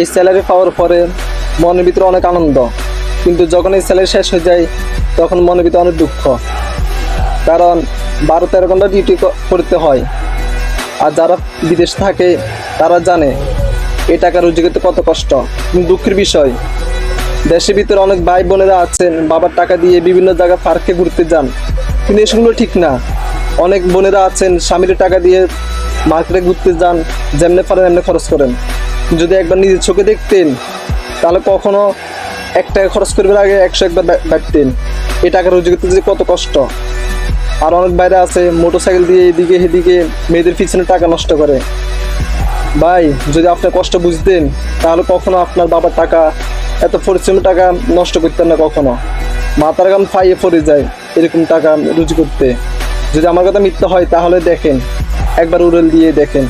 এই স্যালারি পাওয়ার পরে মনের ভিতরে অনেক আনন্দ, কিন্তু যখন এই স্যালারি শেষ হয়ে যায় তখন মনের ভিতরে অনেক দুঃখ, কারণ 12-13 ঘন্টা ডিউটি করতে হয়। আর যারা বিদেশ থাকে তারা জানে এই টাকা রোজগার করতে কত কষ্ট। কিন্তু দুঃখের বিষয়, দেশের ভিতরে অনেক ভাই বোনেরা আছেন বাবার টাকা দিয়ে বিভিন্ন জায়গায় পার্কে ঘুরতে যান, কিন্তু এসবগুলো ঠিক না। অনেক বোনেরা আছেন স্বামীর টাকা দিয়ে মার্কেটে ঘুরতে যান, যেমনে পারেন এমনি খরচ করেন। যদি একবার নিজের চোখে দেখতেন তাহলে কখনো 1 টাকা খরচ করবার আগে 100 একবার ভাবতেন এই টাকা রোজগার করতে যে কত কষ্ট। আর অনেক বাইরে আছে মোটরসাইকেল দিয়ে এদিকে সেদিকে মেয়েদের পিছনে টাকা নষ্ট করে। ভাই, যদি আপনার কষ্ট বুঝতেন তাহলে কখনো আপনার বাবার টাকা, এত পরিশ্রমের টাকা নষ্ট করতেন না কখনো। মাথার গাম ফাইয়ে পড়ে যায় এরকম টাকা রুজি করতে। যদি আমার কথা মিথ্যা হয় তাহলে দেখেন, একবার উড়েল দিয়ে দেখেন।